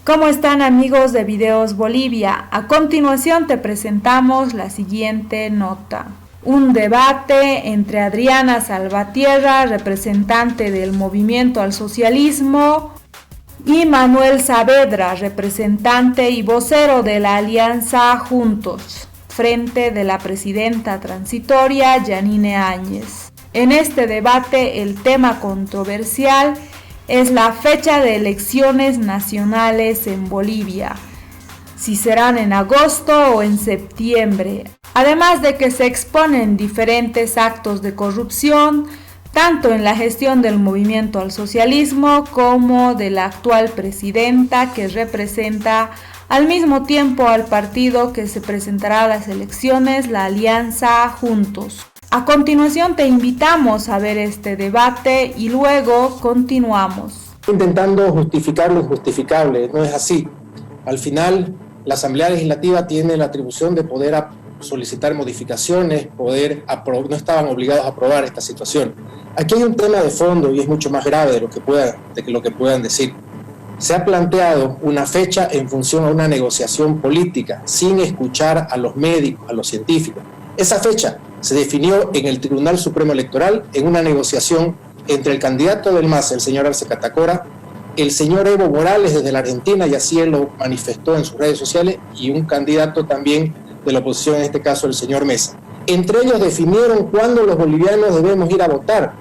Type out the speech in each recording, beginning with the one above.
¿Cómo están, amigos de Videos Bolivia? A continuación te presentamos la siguiente nota. Un debate entre Adriana Salvatierra, representante del Movimiento al Socialismo, y Manuel Saavedra, representante y vocero de la Alianza Juntos, frente de la presidenta transitoria Yanine Áñez. En este debate el tema controversial es la fecha de elecciones nacionales en Bolivia, si serán en agosto o en septiembre, además de que se exponen diferentes actos de corrupción, tanto en la gestión del Movimiento al Socialismo como de la actual presidenta, que representa al mismo tiempo al partido que se presentará a las elecciones, la Alianza Juntos. A continuación te invitamos a ver este debate y luego continuamos. Intentando justificar lo injustificable, no es así. Al final, la Asamblea Legislativa tiene la atribución de poder solicitar modificaciones, no estaban obligados a aprobar esta situación. Aquí hay un tema de fondo y es mucho más grave de lo que puedan decir. Se ha planteado una fecha en función a una negociación política, sin escuchar a los médicos, a los científicos. Esa fecha se definió en el Tribunal Supremo Electoral en una negociación entre el candidato del MAS, el señor Arce Catacora, el señor Evo Morales desde la Argentina, y así él lo manifestó en sus redes sociales, y un candidato también de la oposición, en este caso el señor Mesa. Entre ellos definieron cuándo los bolivianos debemos ir a votar.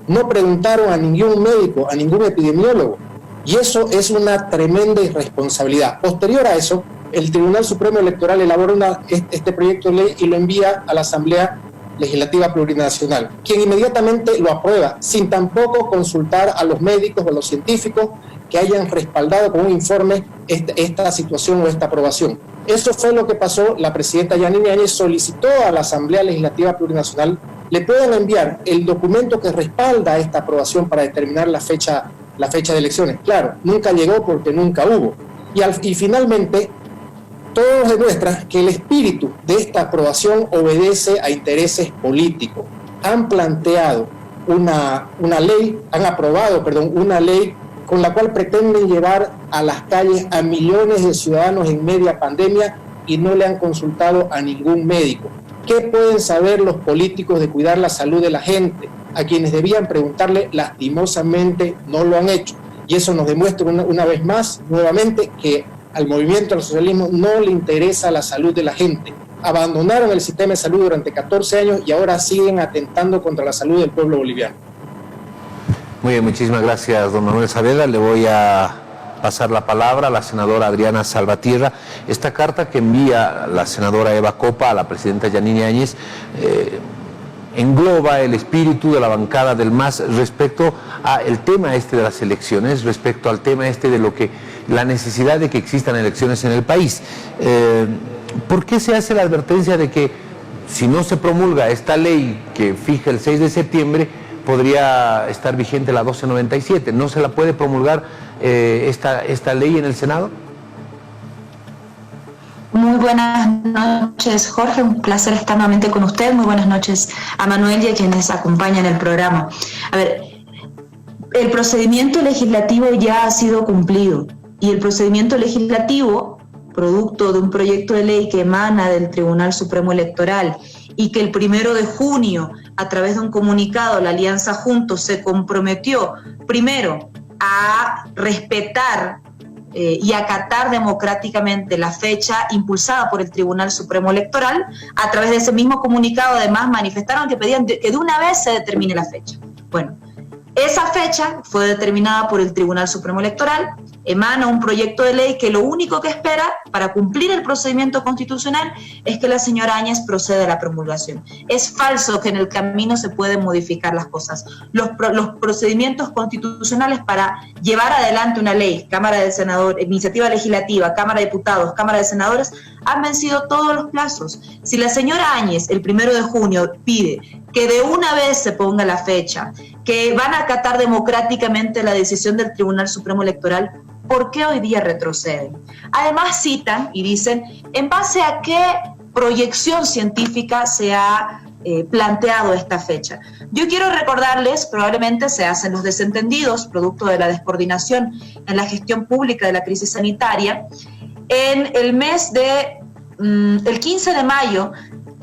No preguntaron a ningún médico, a ningún epidemiólogo, y eso es una tremenda irresponsabilidad. Posterior a eso, el Tribunal Supremo Electoral elabora este proyecto de ley y lo envía a la Asamblea Legislativa Plurinacional, quien inmediatamente lo aprueba, sin tampoco consultar a los médicos o a los científicos que hayan respaldado con un informe esta situación o esta aprobación. Eso fue lo que pasó. La presidenta Yanine Áñez solicitó a la Asamblea Legislativa Plurinacional le puedan enviar el documento que respalda esta aprobación para determinar la fecha de elecciones. Claro, nunca llegó porque nunca hubo. Y finalmente, todo demuestra que el espíritu de esta aprobación obedece a intereses políticos. Han planteado una ley con la cual pretenden llevar a las calles a millones de ciudadanos en media pandemia y no le han consultado a ningún médico. ¿Qué pueden saber los políticos de cuidar la salud de la gente? A quienes debían preguntarle, lastimosamente no lo han hecho. Y eso nos demuestra una vez más, nuevamente, que al Movimiento al Socialismo no le interesa la salud de la gente. Abandonaron el sistema de salud durante 14 años y ahora siguen atentando contra la salud del pueblo boliviano. Muy bien, muchísimas gracias, don Manuel Saavedra. Le voy a pasar la palabra a la senadora Adriana Salvatierra. Esta carta que envía la senadora Eva Copa a la presidenta Yanine Áñez engloba el espíritu de la bancada del MAS respecto al tema de las elecciones, respecto al tema de la necesidad de que existan elecciones en el país. ¿Por qué se hace la advertencia de que si no se promulga esta ley que fija el 6 de septiembre, podría estar vigente la 1297? ¿No se la puede promulgar esta ley en el Senado? Muy buenas noches, Jorge, un placer estar nuevamente con usted. Muy buenas noches a Manuel y a quienes acompañan el programa. A ver, el procedimiento legislativo ya ha sido cumplido y el procedimiento legislativo, producto de un proyecto de ley que emana del Tribunal Supremo Electoral y que el 1 de junio, a través de un comunicado, la Alianza Juntos se comprometió primero a respetar y acatar democráticamente la fecha impulsada por el Tribunal Supremo Electoral. A través de ese mismo comunicado, además, manifestaron que pedían que de una vez se determine la fecha. Bueno, esa fecha fue determinada por el Tribunal Supremo Electoral, emana un proyecto de ley que lo único que espera para cumplir el procedimiento constitucional es que la señora Áñez proceda a la promulgación. Es falso que en el camino se pueden modificar las cosas. Los procedimientos constitucionales para llevar adelante una ley, Cámara de Senadores, iniciativa legislativa, Cámara de Diputados, Cámara de Senadores, han vencido todos los plazos. Si la señora Áñez el 1 de junio pide que de una vez se ponga la fecha, que van a acatar democráticamente la decisión del Tribunal Supremo Electoral, ¿por qué hoy día retroceden? Además citan y dicen, ¿en base a qué proyección científica se ha planteado esta fecha. Yo quiero recordarles, probablemente se hacen los desentendidos, producto de la descoordinación en la gestión pública de la crisis sanitaria, en el mes de, el 15 de mayo,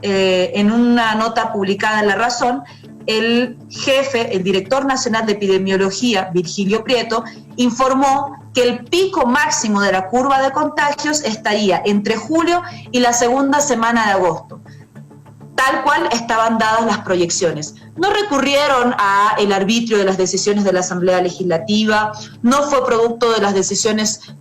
en una nota publicada en La Razón, el jefe, el director nacional de epidemiología, Virgilio Prieto, informó que el pico máximo de la curva de contagios estaría entre julio y la segunda semana de agosto. Tal cual estaban dadas las proyecciones. No recurrieron al arbitrio de las decisiones de la Asamblea Legislativa, no fue producto de las decisiones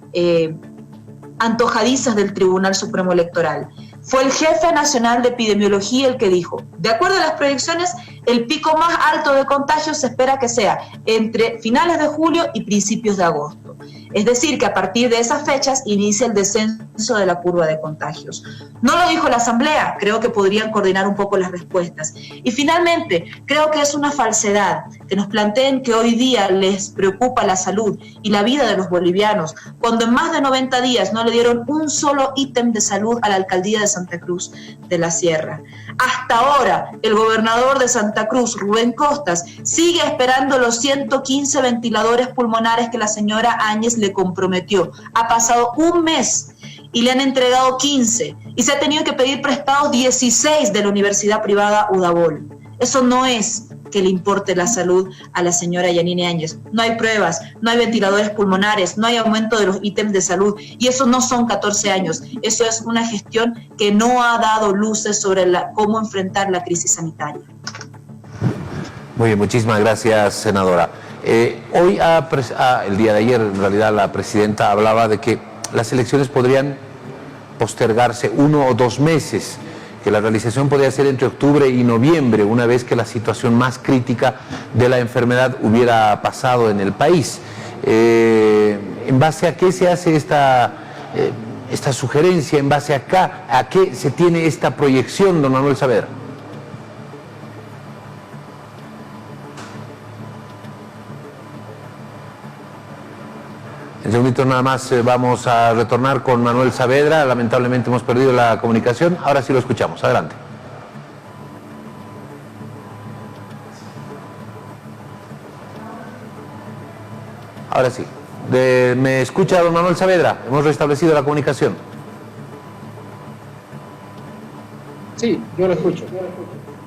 antojadizas del Tribunal Supremo Electoral. Fue el jefe nacional de epidemiología el que dijo, de acuerdo a las proyecciones, el pico más alto de contagios se espera que sea entre finales de julio y principios de agosto. Es decir, que a partir de esas fechas inicia el descenso de la curva de contagios. No lo dijo la Asamblea, creo que podrían coordinar un poco las respuestas. Y finalmente, creo que es una falsedad que nos planteen que hoy día les preocupa la salud y la vida de los bolivianos, cuando en más de 90 días no le dieron un solo ítem de salud a la alcaldía de Santa Cruz de la Sierra. Hasta ahora, el gobernador de Santa Cruz, Rubén Costas, sigue esperando los 115 ventiladores pulmonares que la señora Áñez le comprometió. Ha pasado un mes y le han entregado 15 y se ha tenido que pedir prestados 16 de la Universidad Privada Udabol. Eso no es que le importe la salud a la señora Yanine Áñez. No hay pruebas, no hay ventiladores pulmonares, no hay aumento de los ítems de salud y eso no son 14 años. Eso es una gestión que no ha dado luces sobre cómo enfrentar la crisis sanitaria. Muy bien, muchísimas gracias, senadora. Hoy, el día de ayer, en realidad, la presidenta hablaba de que las elecciones podrían postergarse 1 o 2 meses, que la realización podría ser entre octubre y noviembre, una vez que la situación más crítica de la enfermedad hubiera pasado en el país. ¿En base a qué se hace esta sugerencia? ¿En base a qué se tiene esta proyección, don Manuel Saavedra? En un segundito nada más vamos a retornar con Manuel Saavedra. Lamentablemente hemos perdido la comunicación. Ahora sí lo escuchamos. Adelante. Ahora sí. ¿Me escucha don Manuel Saavedra? Hemos restablecido la comunicación. Sí, yo lo escucho.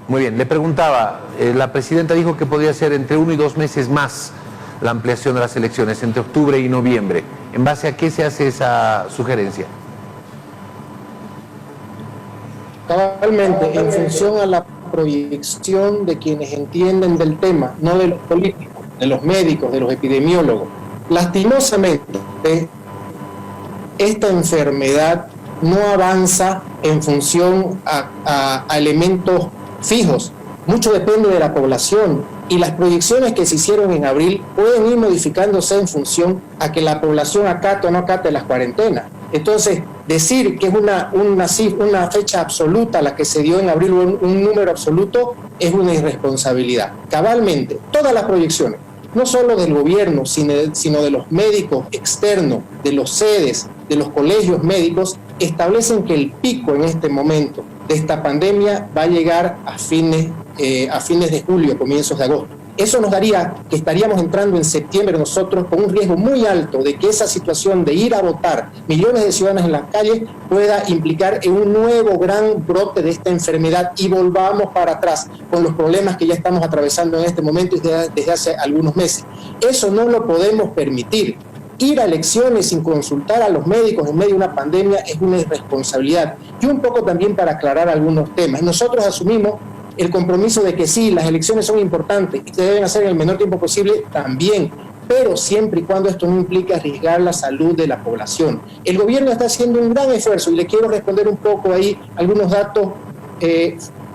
Muy bien. Le preguntaba, la presidenta dijo que podría ser entre 1 y 2 meses más la ampliación de las elecciones, entre octubre y noviembre. ¿En base a qué se hace esa sugerencia? Cabalmente, en función a la proyección de quienes entienden del tema, no de los políticos, de los médicos, de los epidemiólogos. Lastimosamente, esta enfermedad no avanza en función a elementos fijos. Mucho depende de la población y las proyecciones que se hicieron en abril pueden ir modificándose en función a que la población acate o no acate las cuarentenas. Entonces, decir que es una fecha absoluta la que se dio en abril, un número absoluto, es una irresponsabilidad. Cabalmente, todas las proyecciones, no solo del gobierno, sino de los médicos externos, de los sedes, de los colegios médicos, establecen que el pico en este momento de esta pandemia va a llegar a fines de julio, comienzos de agosto. Eso nos daría que estaríamos entrando en septiembre nosotros con un riesgo muy alto de que esa situación de ir a votar millones de ciudadanos en las calles pueda implicar en un nuevo gran brote de esta enfermedad y volvamos para atrás con los problemas que ya estamos atravesando en este momento desde hace algunos meses. Eso no lo podemos permitir. Ir a elecciones sin consultar a los médicos en medio de una pandemia es una irresponsabilidad. Y un poco también para aclarar algunos temas. Nosotros asumimos el compromiso de que sí, las elecciones son importantes y se deben hacer en el menor tiempo posible también, pero siempre y cuando esto no implique arriesgar la salud de la población. El gobierno está haciendo un gran esfuerzo y le quiero responder un poco ahí algunos datos,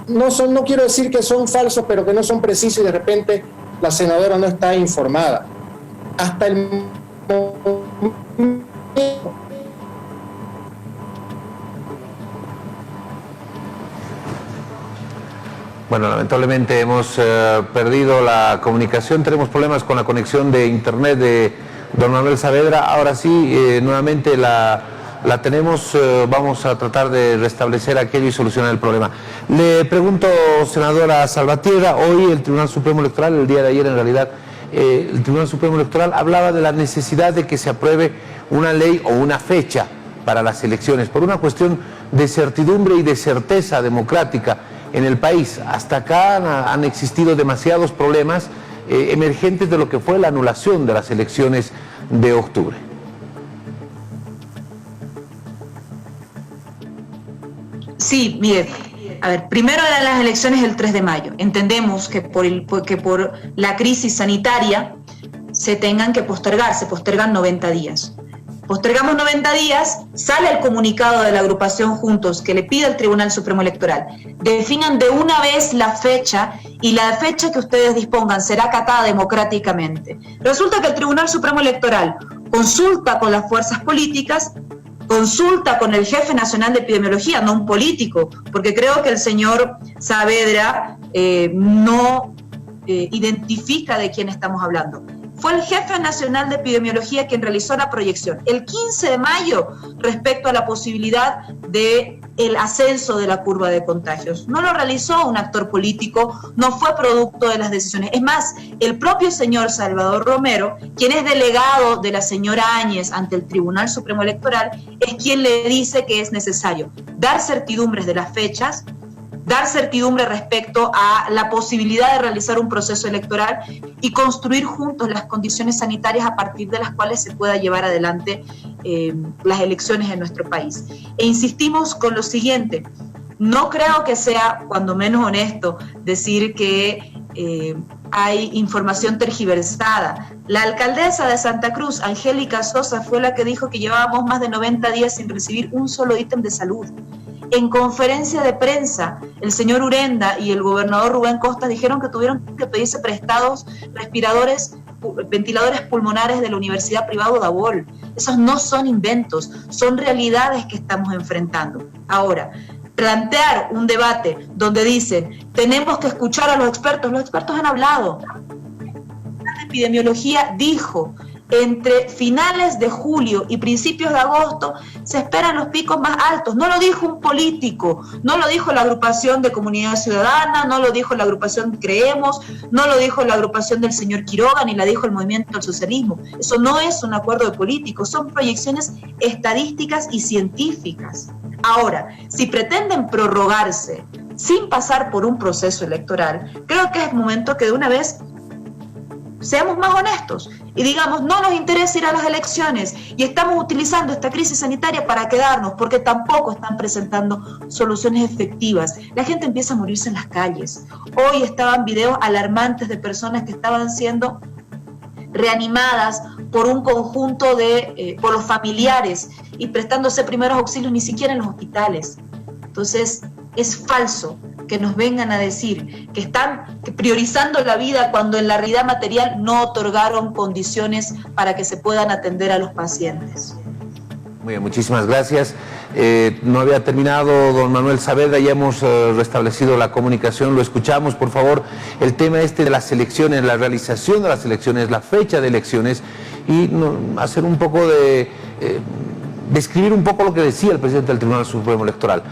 no quiero decir que son falsos, pero que no son precisos y de repente la senadora no está informada. Hasta el Bueno, lamentablemente hemos perdido la comunicación, tenemos problemas con la conexión de internet de don Manuel Saavedra. Ahora sí, nuevamente la la tenemos, vamos a tratar de restablecer aquello y solucionar el problema. Le pregunto, senadora Salvatierra, hoy el Tribunal Supremo Electoral, el día de ayer en realidad, el Tribunal Supremo Electoral hablaba de la necesidad de que se apruebe una ley o una fecha para las elecciones, por una cuestión de certidumbre y de certeza democrática en el país. Hasta acá han existido demasiados problemas emergentes de lo que fue la anulación de las elecciones de octubre. Sí, mire, a ver, primero eran las elecciones el 3 de mayo. Entendemos que por la crisis sanitaria se tengan que postergar, se postergan 90 días. Postergamos 90 días, sale el comunicado de la agrupación Juntos que le pide al Tribunal Supremo Electoral. Definan de una vez la fecha y la fecha que ustedes dispongan será acatada democráticamente. Resulta que el Tribunal Supremo Electoral consulta con las fuerzas políticas, consulta con el jefe nacional de epidemiología, no un político, porque creo que el señor Saavedra no identifica de quién estamos hablando. Fue el jefe nacional de epidemiología quien realizó la proyección el 15 de mayo respecto a la posibilidad de el ascenso de la curva de contagios. No lo realizó un actor político, no fue producto de las decisiones. Es más, el propio señor Salvador Romero, quien es delegado de la señora Áñez ante el Tribunal Supremo Electoral, es quien le dice que es necesario dar certidumbres de las fechas, dar certidumbre respecto a la posibilidad de realizar un proceso electoral y construir juntos las condiciones sanitarias a partir de las cuales se pueda llevar adelante las elecciones en nuestro país. E insistimos con lo siguiente, no creo que sea, cuando menos honesto, decir que hay información tergiversada. La alcaldesa de Santa Cruz, Angélica Sosa, fue la que dijo que llevábamos más de 90 días sin recibir un solo ítem de salud. En conferencia de prensa, el señor Urenda y el gobernador Rubén Costas dijeron que tuvieron que pedirse prestados respiradores, ventiladores pulmonares de la Universidad Privada Davol. Esos no son inventos, son realidades que estamos enfrentando. Ahora, plantear un debate donde dicen tenemos que escuchar a los expertos han hablado. La epidemiología dijo entre finales de julio y principios de agosto se esperan los picos más altos. No lo dijo un político, no lo dijo la agrupación de Comunidad Ciudadana, no lo dijo la agrupación Creemos, no lo dijo la agrupación del señor Quiroga, ni la dijo el Movimiento del Socialismo. Eso no es un acuerdo de políticos, son proyecciones estadísticas y científicas. Ahora, si pretenden prorrogarse sin pasar por un proceso electoral, creo que es momento que de una vez seamos más honestos y digamos, no nos interesa ir a las elecciones y estamos utilizando esta crisis sanitaria para quedarnos porque tampoco están presentando soluciones efectivas. La gente empieza a morirse en las calles. Hoy estaban videos alarmantes de personas que estaban siendo reanimadas por un conjunto por los familiares y prestándose primeros auxilios ni siquiera en los hospitales. Entonces, es falso que nos vengan a decir que están priorizando la vida cuando en la realidad material no otorgaron condiciones para que se puedan atender a los pacientes. Muy bien, muchísimas gracias. No había terminado don Manuel Saavedra, ya hemos restablecido la comunicación, lo escuchamos, por favor, el tema de las elecciones, la realización de las elecciones, la fecha de elecciones y hacer un poco describir un poco lo que decía el presidente del Tribunal Supremo Electoral.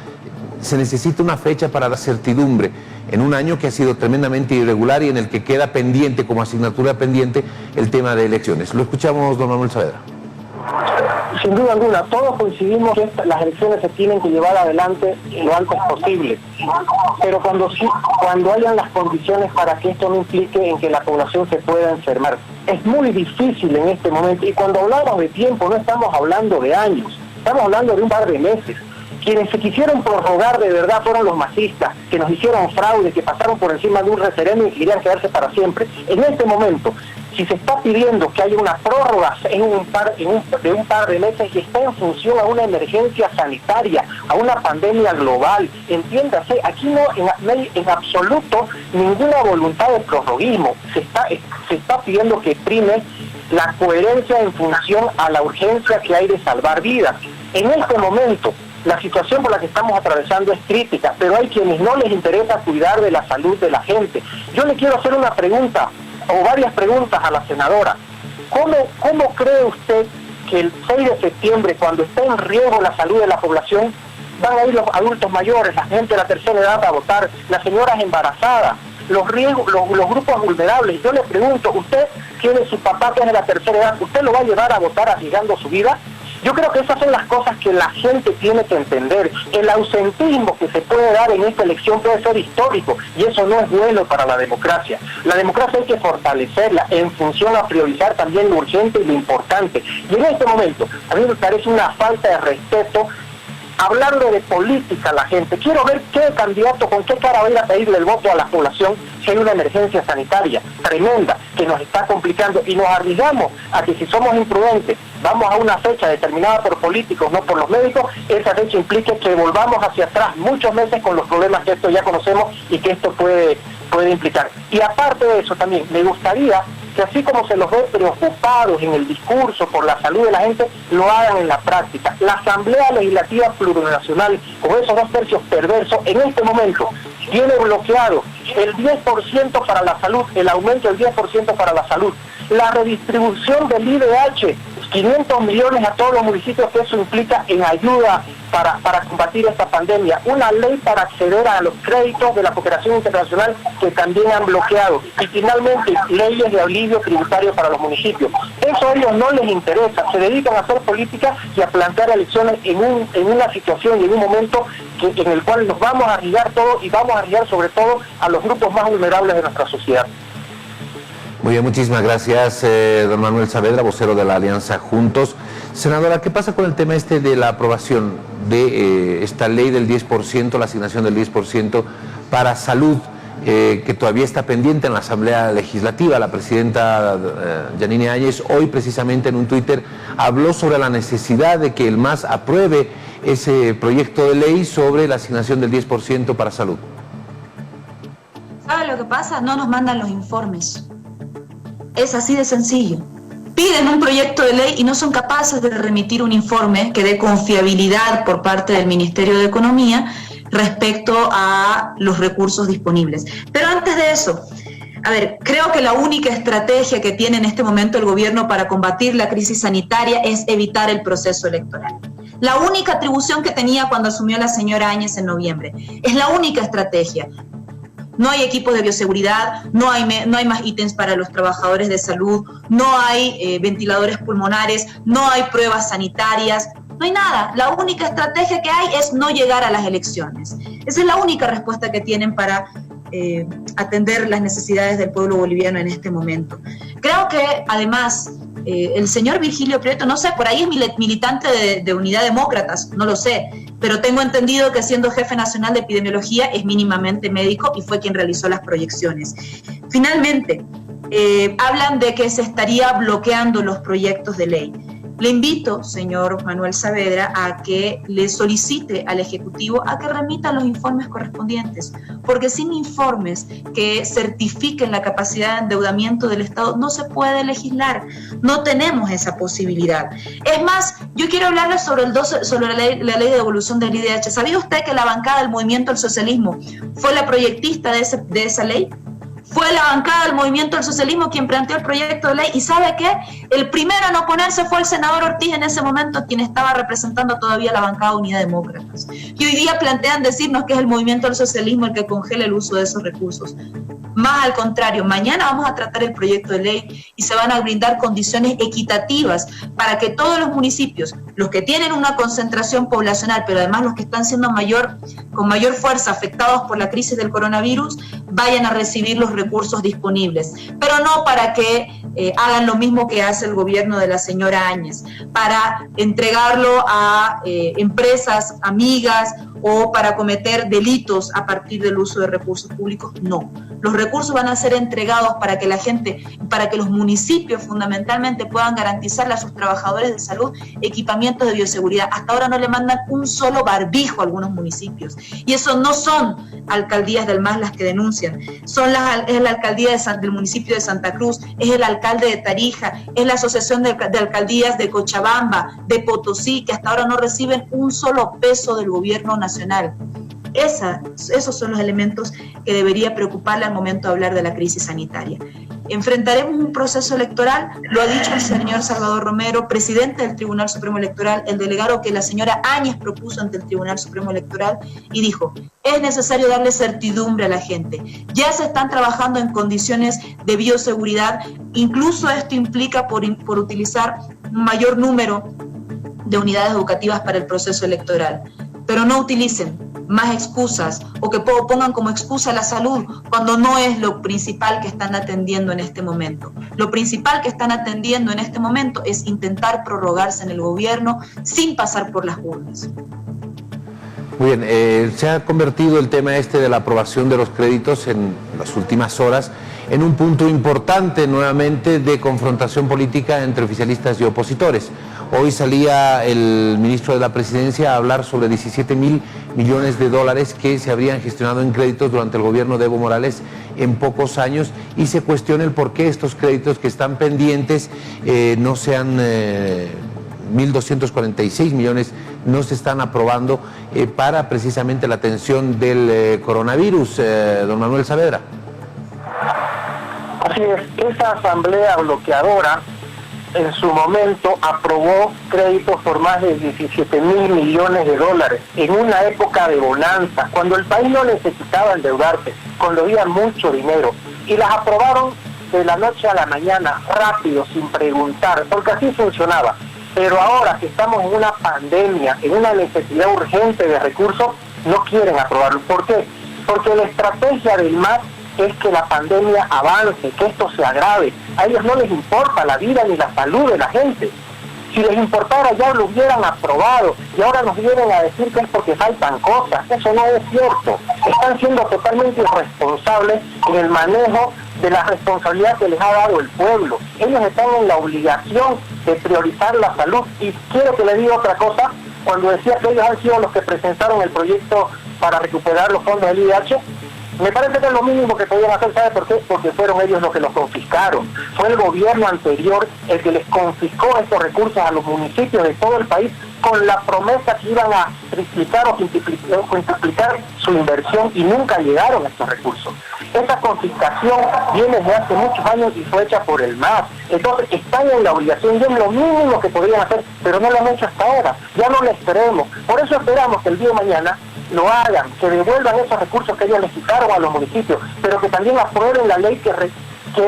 Se necesita una fecha para dar certidumbre en un año que ha sido tremendamente irregular y en el que queda pendiente, como asignatura pendiente, el tema de elecciones. Lo escuchamos, don Manuel Saavedra. Sin duda alguna, todos coincidimos que las elecciones se tienen que llevar adelante lo antes posible, pero cuando hayan las condiciones para que esto no implique en que la población se pueda enfermar. Es muy difícil en este momento, y cuando hablamos de tiempo no estamos hablando de años, estamos hablando de un par de meses. Quienes se quisieron prorrogar de verdad fueron los masistas, que nos hicieron fraude, que pasaron por encima de un referéndum y querían quedarse para siempre. En este momento, si se está pidiendo que haya una prórroga de un par de meses que está en función a una emergencia sanitaria, a una pandemia global, entiéndase, aquí no hay en absoluto ninguna voluntad de prorroguismo. Se está pidiendo que prime la coherencia en función a la urgencia que hay de salvar vidas. En este momento, la situación por la que estamos atravesando es crítica, pero hay quienes no les interesa cuidar de la salud de la gente. Yo le quiero hacer una pregunta, o varias preguntas a la senadora. ¿Cómo cree usted que el 6 de septiembre, cuando esté en riesgo la salud de la población, van a ir los adultos mayores, la gente de la tercera edad a votar, las señoras embarazadas, los grupos vulnerables. Yo le pregunto, ¿usted tiene su papá que es de la tercera edad? ¿Usted lo va a llevar a votar arriesgando su vida? Yo creo que esas son las cosas que la gente tiene que entender. El ausentismo que se puede dar en esta elección puede ser histórico y eso no es bueno para la democracia. La democracia hay que fortalecerla en función a priorizar también lo urgente y lo importante. Y en este momento, a mí me parece una falta de respeto hablarle de política a la gente. Quiero ver qué candidato, con qué cara va a ir a pedirle el voto a la población si hay una emergencia sanitaria tremenda que nos está complicando y nos arriesgamos a que si somos imprudentes, vamos a una fecha determinada por políticos, no por los médicos, esa fecha implique que volvamos hacia atrás muchos meses con los problemas que esto ya conocemos y que esto puede implicar. Y aparte de eso también, me gustaría que así como se los ve preocupados en el discurso por la salud de la gente, lo hagan en la práctica. La Asamblea Legislativa Plurinacional, con esos 2 tercios perversos, en este momento tiene bloqueado el 10% para la salud, el aumento del 10% para la salud, la redistribución del IDH, 500 millones a todos los municipios que eso implica en ayuda para combatir esta pandemia, una ley para acceder a los créditos de la cooperación internacional que también han bloqueado y finalmente leyes de alivio tributario para los municipios. Eso a ellos no les interesa, se dedican a hacer política y a plantear elecciones en una situación y en un momento en el cual nos vamos a arriesgar todo y vamos a arriesgar sobre todo a los grupos más vulnerables de nuestra sociedad. Muy bien, muchísimas gracias, don Manuel Saavedra, vocero de la Alianza Juntos. Senadora, ¿qué pasa con el tema de la aprobación de esta ley del 10%, la asignación del 10% para salud, que todavía está pendiente en la Asamblea Legislativa? La presidenta Yanine Áñez hoy precisamente en un Twitter habló sobre la necesidad de que el MAS apruebe ese proyecto de ley sobre la asignación del 10% para salud. ¿Sabe lo que pasa? No nos mandan los informes. Es así de sencillo. Piden un proyecto de ley y no son capaces de remitir un informe que dé confiabilidad por parte del Ministerio de Economía respecto a los recursos disponibles. Pero antes de eso, a ver, creo que la única estrategia que tiene en este momento el gobierno para combatir la crisis sanitaria es evitar el proceso electoral. La única atribución que tenía cuando asumió la señora Áñez en noviembre. Es la única estrategia. No hay equipos de bioseguridad, no hay más ítems para los trabajadores de salud, no hay ventiladores pulmonares, no hay pruebas sanitarias, no hay nada. La única estrategia que hay es no llegar a las elecciones. Esa es la única respuesta que tienen para atender las necesidades del pueblo boliviano en este momento. Creo que además el señor Virgilio Prieto, no sé, por ahí es militante de Unidad Demócratas, no lo sé, pero tengo entendido que siendo jefe nacional de epidemiología es mínimamente médico y fue quien realizó las proyecciones. Finalmente, hablan de que se estaría bloqueando los proyectos de ley. Le invito, señor Manuel Saavedra, a que le solicite al Ejecutivo a que remita los informes correspondientes, porque sin informes que certifiquen la capacidad de endeudamiento del Estado no se puede legislar, no tenemos esa posibilidad. Es más, yo quiero hablarle sobre la ley de devolución del IDH. ¿Sabía usted que la bancada del Movimiento al Socialismo fue la proyectista de esa ley? Fue la bancada del Movimiento al Socialismo quien planteó el proyecto de ley, y ¿sabe qué? El primero en oponerse fue el senador Ortiz, en ese momento quien estaba representando todavía la bancada de Unidad Demócratas. Y hoy día plantean decirnos que es el Movimiento al Socialismo el que congela el uso de esos recursos. Más al contrario, mañana vamos a tratar el proyecto de ley y se van a brindar condiciones equitativas para que todos los municipios, los que tienen una concentración poblacional, pero además los que están siendo con mayor fuerza afectados por la crisis del coronavirus, vayan a recibir los recursos disponibles, pero no para que hagan lo mismo que hace el gobierno de la señora Áñez, para entregarlo a empresas amigas o para cometer delitos a partir del uso de recursos públicos. No, los recursos van a ser entregados para que la gente, para que los municipios fundamentalmente puedan garantizarle a sus trabajadores de salud equipamientos de bioseguridad. Hasta ahora no le mandan un solo barbijo a algunos municipios, y eso no son alcaldías del MAS las que denuncian, es la alcaldía del municipio de Santa Cruz, es el alcalde de Tarija, es la asociación de alcaldías de Cochabamba, de Potosí, que hasta ahora no reciben un solo peso del gobierno nacional. Esos son los elementos que debería preocuparle al momento de hablar de la crisis sanitaria. Enfrentaremos un proceso electoral, lo ha dicho el señor Salvador Romero, presidente del Tribunal Supremo Electoral, el delegado que la señora Áñez propuso ante el Tribunal Supremo Electoral, y dijo, es necesario darle certidumbre a la gente. Ya se están trabajando en condiciones de bioseguridad, incluso esto implica por utilizar un mayor número de unidades educativas para el proceso electoral. Pero no utilicen más excusas o que pongan como excusa la salud cuando no es lo principal que están atendiendo en este momento. Lo principal que están atendiendo en este momento es intentar prorrogarse en el gobierno sin pasar por las urnas. Muy bien, se ha convertido el tema de la aprobación de los créditos en las últimas horas en un punto importante nuevamente de confrontación política entre oficialistas y opositores. Hoy salía el ministro de la Presidencia a hablar sobre 17.000 millones de dólares que se habrían gestionado en créditos durante el gobierno de Evo Morales en pocos años, y se cuestiona el por qué estos créditos que están pendientes no sean 1.246 millones no se están aprobando para precisamente la atención del coronavirus. Don Manuel Saavedra. Así es, esa asamblea bloqueadora en su momento aprobó créditos por más de 17.000 millones de dólares en una época de bonanza, cuando el país no necesitaba endeudarse, cuando había mucho dinero, y las aprobaron de la noche a la mañana, rápido, sin preguntar, porque así funcionaba. Pero ahora que estamos en una pandemia, en una necesidad urgente de recursos, no quieren aprobarlo. ¿Por qué? Porque la estrategia del MAS es que la pandemia avance, que esto se agrave. A ellos no les importa la vida ni la salud de la gente. Si les importara ya lo hubieran aprobado, y ahora nos vienen a decir que es porque faltan cosas. Eso no es cierto. Están siendo totalmente irresponsables en el manejo de la responsabilidad que les ha dado el pueblo. Ellos están en la obligación de priorizar la salud. Y quiero que le diga otra cosa, cuando decía que ellos han sido los que presentaron el proyecto para recuperar los fondos del IDH, me parece que es lo mínimo que podían hacer. ¿Sabe por qué? Porque fueron ellos los que los confiscaron. Fue el gobierno anterior el que les confiscó estos recursos a los municipios de todo el país con la promesa que iban a triplicar o quintuplicar su inversión, y nunca llegaron a estos recursos. Esa confiscación viene desde hace muchos años y fue hecha por el MAS. Entonces están en la obligación, y es lo mínimo que podrían hacer, pero no lo han hecho hasta ahora. Ya no les esperemos. Por eso esperamos que el día de mañana lo hagan, que devuelvan esos recursos que ellos les quitaron a los municipios, pero que también aprueben la ley que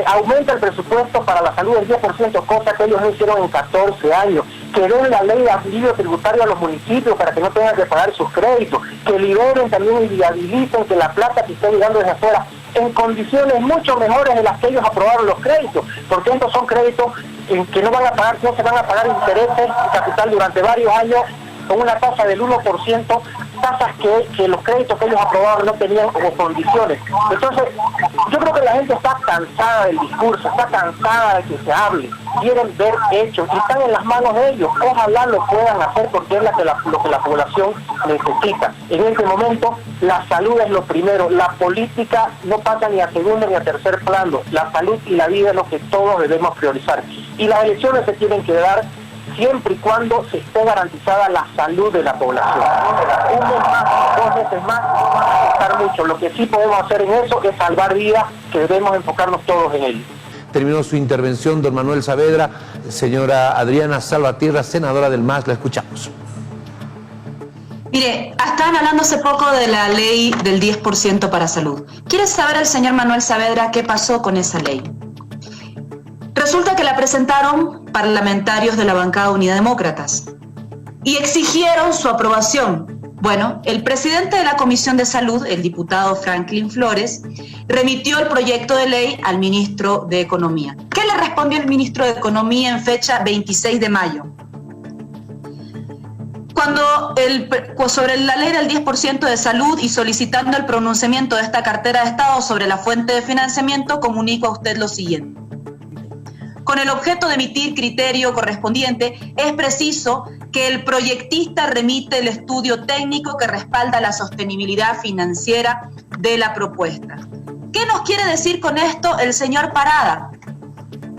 aumenta el presupuesto para la salud del 10%, cosa que ellos no hicieron en 14 años, que den la ley de alivio tributario a los municipios para que no tengan que pagar sus créditos, que liberen también y viabilicen que la plata que está llegando desde afuera en condiciones mucho mejores de las que ellos aprobaron los créditos, porque estos son créditos en que no van a pagar, no se van a pagar intereses y capital durante varios años con una tasa del 1%, tasas que los créditos que ellos aprobaron no tenían como condiciones. Entonces, yo creo que la gente está cansada del discurso, está cansada de que se hable, quieren ver hechos, y están en las manos de ellos. Ojalá lo puedan hacer, porque es lo que la población necesita. En este momento, la salud es lo primero, la política no pasa ni a segundo ni a tercer plano, la salud y la vida es lo que todos debemos priorizar. Y las elecciones se tienen que dar siempre y cuando se esté garantizada la salud de la población. Un mes más, 2 meses más, va a costar mucho. Lo que sí podemos hacer en eso es salvar vidas, que debemos enfocarnos todos en ello. Terminó su intervención don Manuel Saavedra. Señora Adriana Salvatierra, senadora del MAS, la escuchamos. Mire, estaban hablando hace poco de la ley del 10% para salud. ¿Quiere saber el señor Manuel Saavedra qué pasó con esa ley? Resulta que la presentaron parlamentarios de la bancada Unidad Demócratas y exigieron su aprobación. Bueno, el presidente de la Comisión de Salud, el diputado Franklin Flores, remitió el proyecto de ley al ministro de Economía. ¿Qué le respondió el ministro de Economía en fecha 26 de mayo? Sobre la ley del 10% de salud y solicitando el pronunciamiento de esta cartera de Estado sobre la fuente de financiamiento, comunico a usted lo siguiente. Con el objeto de emitir criterio correspondiente, es preciso que el proyectista remite el estudio técnico que respalda la sostenibilidad financiera de la propuesta. ¿Qué nos quiere decir con esto el señor Parada?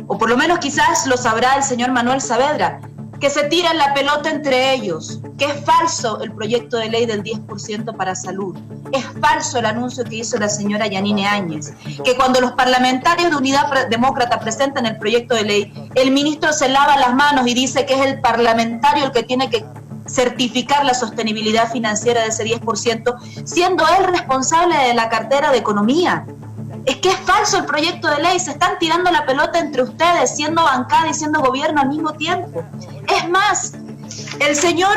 O por lo menos quizás lo sabrá el señor Manuel Saavedra. que se tiran la pelota entre ellos, que es falso el proyecto de ley del 10% para salud, es falso el anuncio que hizo la señora Yanine Áñez, que cuando los parlamentarios de Unidad Demócrata presentan el proyecto de ley, el ministro se lava las manos y dice que es el parlamentario el que tiene que certificar la sostenibilidad financiera de ese 10%, siendo él responsable de la cartera de Economía. Es que es falso el proyecto de ley, se están tirando la pelota entre ustedes, siendo bancada y siendo gobierno al mismo tiempo. Es más, el señor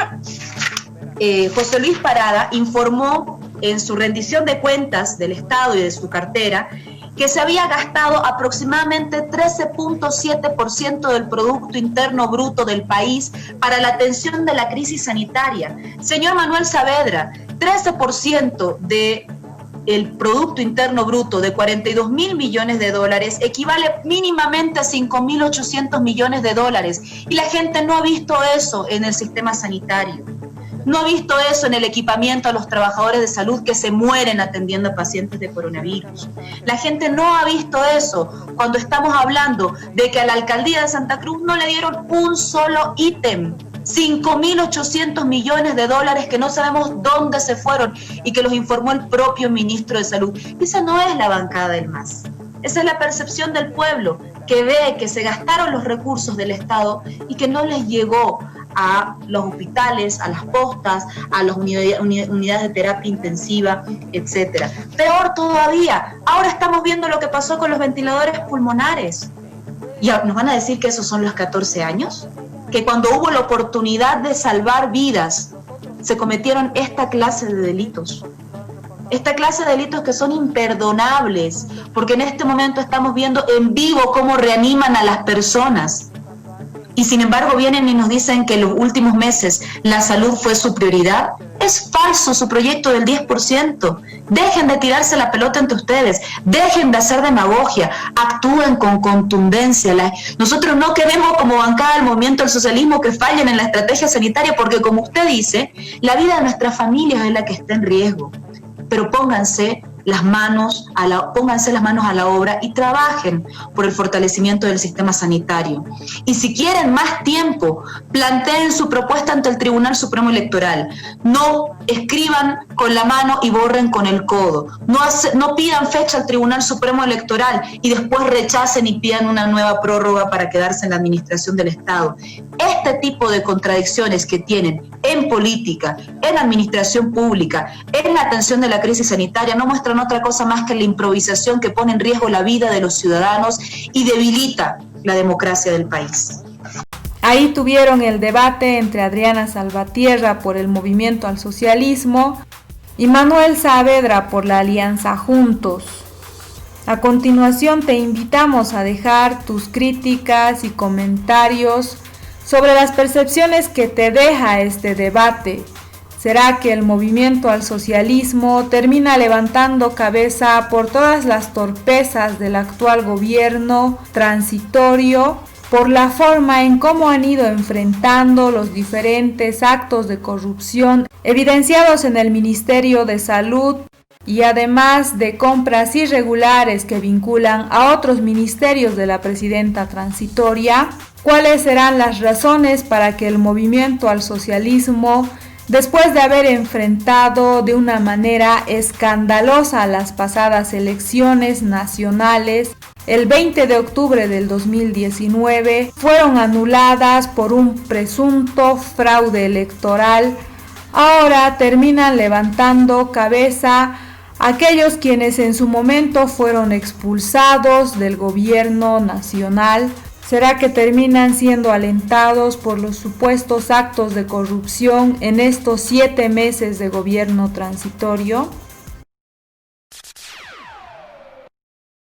José Luis Parada informó en su rendición de cuentas del Estado y de su cartera que se había gastado aproximadamente 13.7% del Producto Interno Bruto del país para la atención de la crisis sanitaria. Señor Manuel Saavedra, 13% del Producto Interno Bruto de 42.000 millones de dólares equivale mínimamente a 5.800 millones de dólares. Y la gente no ha visto eso en el sistema sanitario. No ha visto eso en el equipamiento a los trabajadores de salud que se mueren atendiendo a pacientes de coronavirus. La gente no ha visto eso cuando estamos hablando de que a la alcaldía de Santa Cruz no le dieron un solo ítem. 5.800 millones de dólares que no sabemos dónde se fueron y que los informó el propio ministro de Salud. Esa no es la bancada del MAS. Esa es la percepción del pueblo, que ve que se gastaron los recursos del Estado y que no les llegó a los hospitales, a las postas, a las unidades de terapia intensiva, etcétera. Peor todavía, ahora estamos viendo lo que pasó con los ventiladores pulmonares. ¿Y nos van a decir que esos son los 14 años? Que cuando hubo la oportunidad de salvar vidas, se cometieron esta clase de delitos. Esta clase de delitos que son imperdonables, porque en este momento estamos viendo en vivo cómo reaniman a las personas. Y sin embargo vienen y nos dicen que en los últimos meses la salud fue su prioridad. Es falso su proyecto del 10%. Dejen de tirarse la pelota entre ustedes, dejen de hacer demagogia, actúen con contundencia. Nosotros no queremos como bancada del movimiento del socialismo que fallen en la estrategia sanitaria, porque como usted dice, la vida de nuestras familias es la que está en riesgo. Pero pónganse las manos a la obra y trabajen por el fortalecimiento del sistema sanitario. Y si quieren más tiempo, planteen su propuesta ante el Tribunal Supremo Electoral. No escriban con la mano y borren con el codo. No pidan fecha al Tribunal Supremo Electoral y después rechacen y pidan una nueva prórroga para quedarse en la administración del Estado. Este tipo de contradicciones que tienen en política, en administración pública, en la atención de la crisis sanitaria, no muestran otra cosa más que la improvisación que pone en riesgo la vida de los ciudadanos y debilita la democracia del país. Ahí tuvieron el debate entre Adriana Salvatierra por el Movimiento al Socialismo y Manuel Saavedra por la Alianza Juntos. A continuación te invitamos a dejar tus críticas y comentarios sobre las percepciones que te deja este debate. ¿Será que el movimiento al socialismo termina levantando cabeza por todas las torpezas del actual gobierno transitorio, por la forma en cómo han ido enfrentando los diferentes actos de corrupción evidenciados en el Ministerio de Salud y además de compras irregulares que vinculan a otros ministerios de la presidenta transitoria? ¿Cuáles serán las razones para que el movimiento al socialismo, después de haber enfrentado de una manera escandalosa las pasadas elecciones nacionales, el 20 de octubre del 2019, fueron anuladas por un presunto fraude electoral, ahora terminan levantando cabeza aquellos quienes en su momento fueron expulsados del gobierno nacional? ¿Será que terminan siendo alentados por los supuestos actos de corrupción en estos 7 meses de gobierno transitorio?